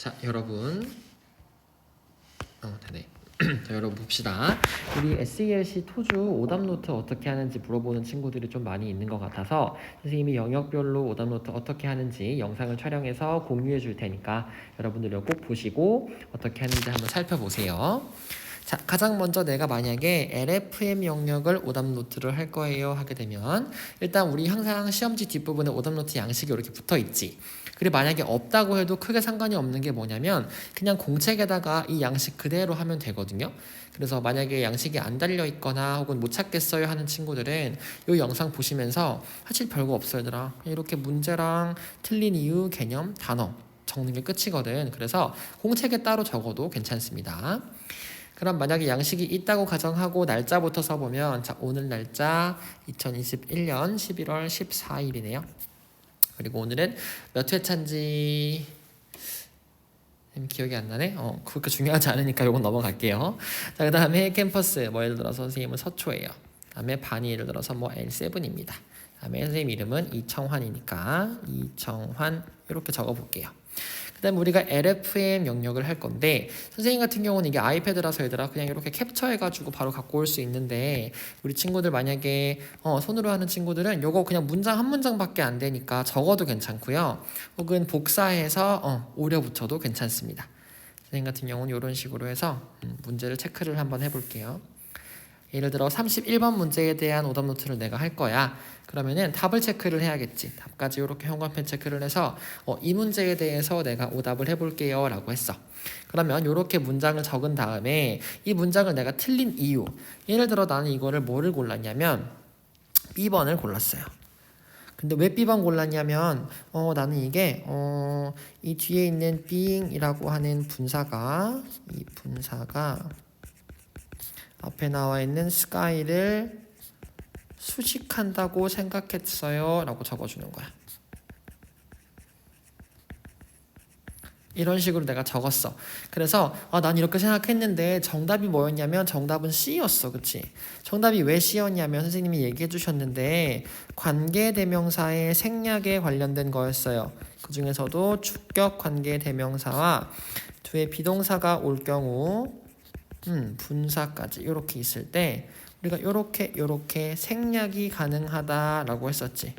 자, 여러분. 되네. 자, 여러분 봅시다. 우리 SELC 토주 오답노트 어떻게 하는지 물어보는 친구들이 좀 많이 있는 것 같아서 선생님이 영역별로 오답노트 어떻게 하는지 영상을 촬영해서 공유해 줄 테니까 여러분들 이거 꼭 보시고 어떻게 하는지 한번 살펴보세요. 자, 가장 먼저 내가 만약에 LFM 영역을 오답노트를 할 거예요 하게 되면 일단 우리 항상 시험지 뒷부분에 오답노트 양식이 이렇게 붙어 있지. 그리고 만약에 없다고 해도 크게 상관이 없는 게 뭐냐면 그냥 공책에다가 이 양식 그대로 하면 되거든요. 그래서 만약에 양식이 안 달려 있거나 혹은 못 찾겠어요 하는 친구들은 이 영상 보시면서 사실 별거 없어요 얘들아. 이렇게 문제랑 틀린 이유, 개념, 단어 적는 게 끝이거든. 그래서 공책에 따로 적어도 괜찮습니다. 그럼 만약에 양식이 있다고 가정하고 날짜부터 써보면 자, 오늘 날짜 2021년 11월 14일이네요. 그리고 오늘은 몇 회차인지 기억이 안 나네? 그렇게 중요하지 않으니까 이건 넘어갈게요. 자, 그 다음에 캠퍼스, 뭐 예를 들어서 선생님은 서초예요. 그 다음에 반이 예를 들어서 뭐 L7입니다. 그 다음에 선생님 이름은 이청환이니까 이청환 이렇게 적어볼게요. 그 다음에 우리가 LFM 영역을 할 건데 선생님 같은 경우는 이게 아이패드라서 얘들아 그냥 이렇게 캡처해가지고 바로 갖고 올 수 있는데 우리 친구들 만약에 손으로 하는 친구들은 요거 그냥 문장 한 문장밖에 안 되니까 적어도 괜찮고요. 혹은 복사해서 오려 붙여도 괜찮습니다. 선생님 같은 경우는 이런 식으로 해서 문제를 체크를 한번 해볼게요. 예를 들어 31번 문제에 대한 오답노트를 내가 할 거야. 그러면은 답을 체크를 해야겠지. 답까지 이렇게 형광펜 체크를 해서 이 문제에 대해서 내가 오답을 해볼게요 라고 했어. 그러면 이렇게 문장을 적은 다음에 이 문장을 내가 틀린 이유, 예를 들어 나는 이거를 뭐를 골랐냐면 B번을 골랐어요. 근데 왜 B번 골랐냐면 나는 이게 이 뒤에 있는 being이라고 하는 분사가 이 분사가 앞에 나와 있는 sky를 수식한다고 생각했어요 라고 적어주는 거야. 이런 식으로 내가 적었어. 그래서 난 이렇게 생각했는데 정답이 뭐였냐면 정답은 C였어. 그치? 정답이 왜 C였냐면 선생님이 얘기해 주셨는데 관계대명사의 생략에 관련된 거였어요. 그 중에서도 주격 관계대명사와 뒤에 비동사가 올 경우 분사까지 이렇게 있을 때 우리가 이렇게 생략이 가능하다라고 했었지.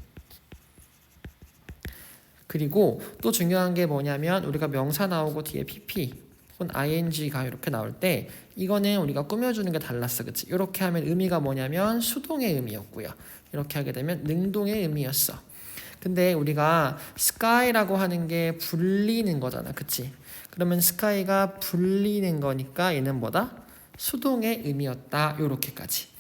그리고 또 중요한 게 뭐냐면 우리가 명사 나오고 뒤에 pp 혹은 ing가 이렇게 나올 때 이거는 우리가 꾸며주는 게 달랐어. 그치? 이렇게 하면 의미가 뭐냐면 수동의 의미였고요. 이렇게 하게 되면 능동의 의미였어. 근데 우리가 sky라고 하는 게 불리는 거잖아. 그치? 그러면 sky가 불리는 거니까 얘는 뭐다? 수동의 의미였다. 요렇게까지.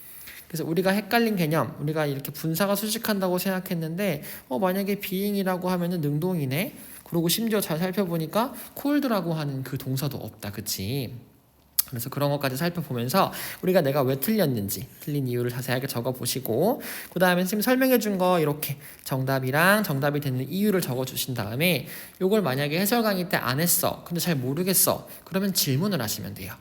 그래서 우리가 헷갈린 개념, 우리가 이렇게 분사가 수식한다고 생각했는데 만약에 being이라고 하면은 능동이네. 그리고 심지어 잘 살펴보니까 cold라고 하는 그 동사도 없다. 그치? 그래서 그런 것까지 살펴보면서 우리가 내가 왜 틀렸는지 틀린 이유를 자세하게 적어보시고 그 다음에 선생님 설명해 준 거 이렇게 정답이랑 정답이 되는 이유를 적어주신 다음에 이걸 만약에 해설 강의 때 안 했어. 근데 잘 모르겠어. 그러면 질문을 하시면 돼요.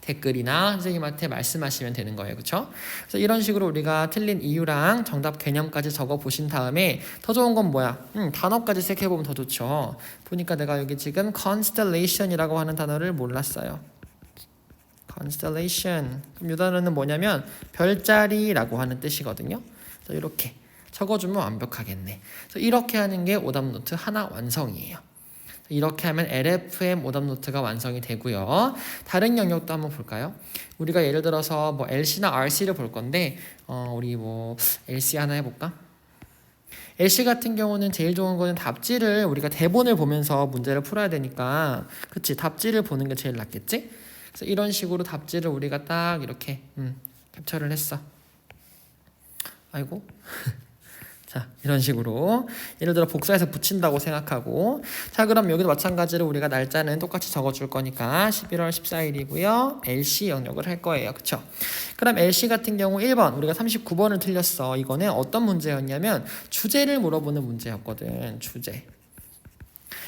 댓글이나 선생님한테 말씀하시면 되는 거예요. 그쵸? 그래서 이런 식으로 우리가 틀린 이유랑 정답 개념까지 적어 보신 다음에 더 좋은 건 뭐야? 단어까지 체크해보면 더 좋죠. 보니까 내가 여기 지금 constellation이라고 하는 단어를 몰랐어요. constellation. 그럼 이 단어는 뭐냐면 별자리라고 하는 뜻이거든요. 그래서 이렇게 적어주면 완벽하겠네. 그래서 이렇게 하는 게 오답노트 하나 완성이에요. 이렇게 하면 LFM 오답노트가 완성이 되고요. 다른 영역도 한번 볼까요? 우리가 예를 들어서 뭐 LC나 RC를 볼 건데 우리 뭐 LC 하나 해볼까? LC 같은 경우는 제일 좋은 거는 답지를 우리가 대본을 보면서 문제를 풀어야 되니까 그치? 답지를 보는 게 제일 낫겠지? 그래서 이런 식으로 답지를 우리가 딱 이렇게 캡처를 했어. 아이고 자, 이런 식으로 예를 들어 복사해서 붙인다고 생각하고 자, 그럼 여기도 마찬가지로 우리가 날짜는 똑같이 적어줄 거니까 11월 14일이고요. LC 영역을 할 거예요. 그쵸? 그럼 LC 같은 경우 1번 우리가 39번을 틀렸어. 이거는 어떤 문제였냐면 주제를 물어보는 문제였거든. 주제.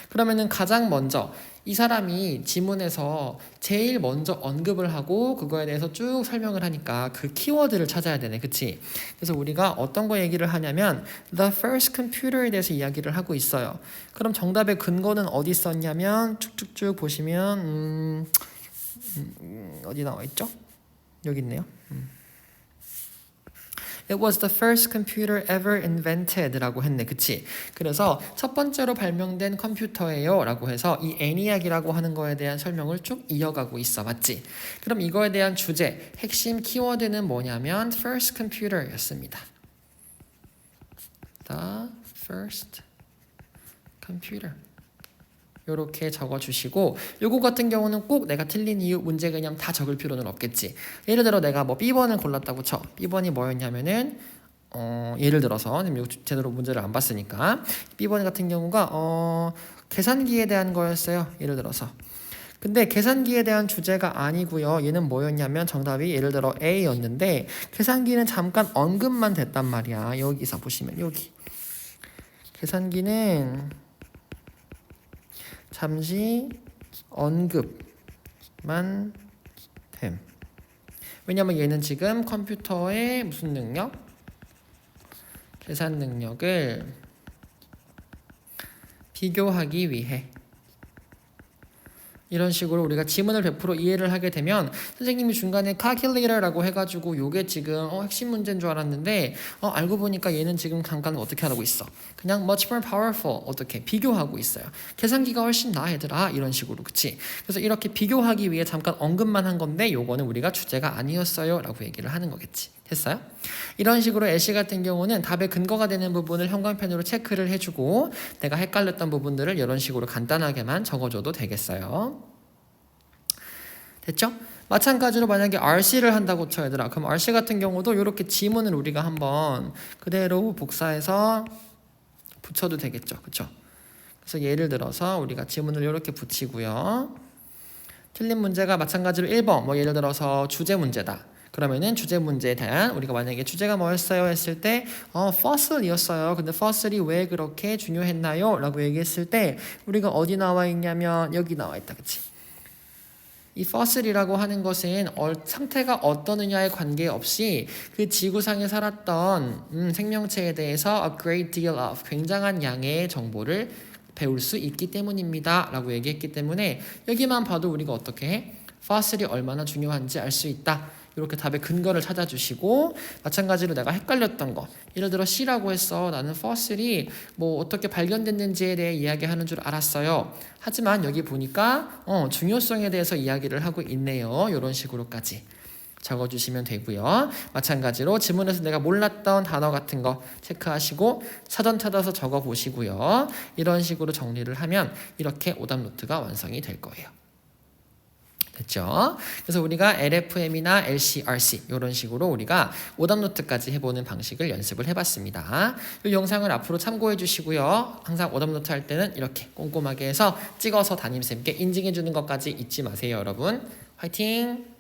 그러면은 가장 먼저 이 사람이 지문에서 제일 먼저 언급을 하고 그거에 대해서 쭉 설명을 하니까 그 키워드를 찾아야 되네. 그치? 그래서 우리가 어떤 거 얘기를 하냐면 the first computer에 대해서 이야기를 하고 있어요. 그럼 정답의 근거는 어디 있었냐면 쭉쭉쭉 보시면 어디 나와 있죠? 여기 있네요. It was the first computer ever invented 라고 했네. 그치? 그래서 첫 번째로 발명된 컴퓨터예요 라고 해서 이 ENIAC이라고 하는 거에 대한 설명을 쭉 이어가고 있어. 맞지? 그럼 이거에 대한 주제, 핵심 키워드는 뭐냐면 first computer 였습니다. The first computer. 이렇게 적어주시고 요거 같은 경우는 꼭 내가 틀린 이유 문제 개념 다 적을 필요는 없겠지. 예를 들어 내가 뭐 B번을 골랐다고 쳐. B번이 뭐였냐면은 예를 들어서 제대로 문제를 안 봤으니까 B번 같은 경우가 계산기에 대한 거였어요. 예를 들어서. 근데 계산기에 대한 주제가 아니고요. 얘는 뭐였냐면 정답이 예를 들어 A였는데 계산기는 잠깐 언급만 됐단 말이야. 여기서 보시면 여기 계산기는 잠시 언급만 됨. 왜냐면 얘는 지금 컴퓨터의 무슨 능력? 계산 능력을 비교하기 위해 이런 식으로 우리가 지문을 100% 이해를 하게 되면 선생님이 중간에 calculator라고 해가지고 요게 지금 핵심 문제인 줄 알았는데 알고 보니까 얘는 지금 잠깐 어떻게 하고 있어? 그냥 much more powerful 어떻게 비교하고 있어요. 계산기가 훨씬 나아 얘들아 이런 식으로 그치? 그래서 이렇게 비교하기 위해 잠깐 언급만 한 건데 요거는 우리가 주제가 아니었어요 라고 얘기를 하는 거겠지. 됐어요? 이런 식으로 애쉬 같은 경우는 답의 근거가 되는 부분을 형광펜으로 체크를 해주고 내가 헷갈렸던 부분들을 이런 식으로 간단하게만 적어줘도 되겠어요. 됐죠? 마찬가지로 만약에 RC를 한다고 쳐 얘들아. 그럼 RC 같은 경우도 이렇게 지문을 우리가 한번 그대로 복사해서 붙여도 되겠죠. 그쵸? 그래서 예를 들어서 우리가 지문을 이렇게 붙이고요. 틀린 문제가 마찬가지로 1번 뭐 예를 들어서 주제 문제다. 그러면은 주제 문제에 대한 우리가 만약에 주제가 뭐였어요 했을 때 fossil이었어요. 근데 fossil이 왜 그렇게 중요했나요? 라고 얘기했을 때 우리가 어디 나와 있냐면 여기 나와 있다. 그치? 이 fossil이라고 하는 것은 상태가 어떠느냐에 관계없이 그 지구상에 살았던 생명체에 대해서 a great deal of 굉장한 양의 정보를 배울 수 있기 때문입니다. 라고 얘기했기 때문에 여기만 봐도 우리가 어떻게 해? fossil이 얼마나 중요한지 알 수 있다. 이렇게 답의 근거를 찾아주시고 마찬가지로 내가 헷갈렸던 거 예를 들어 C라고 했어. 나는 fossil이 뭐 어떻게 발견됐는지에 대해 이야기하는 줄 알았어요. 하지만 여기 보니까 중요성에 대해서 이야기를 하고 있네요. 이런 식으로까지 적어주시면 되고요. 마찬가지로 지문에서 내가 몰랐던 단어 같은 거 체크하시고 사전 찾아서 적어보시고요. 이런 식으로 정리를 하면 이렇게 오답 노트가 완성이 될 거예요. 됐죠? 그래서 우리가 LFM이나 LCRC 이런 식으로 우리가 오답 노트까지 해보는 방식을 연습을 해봤습니다. 이 영상을 앞으로 참고해 주시고요. 항상 오답 노트 할 때는 이렇게 꼼꼼하게 해서 찍어서 담임쌤께 인증해 주는 것까지 잊지 마세요, 여러분. 화이팅!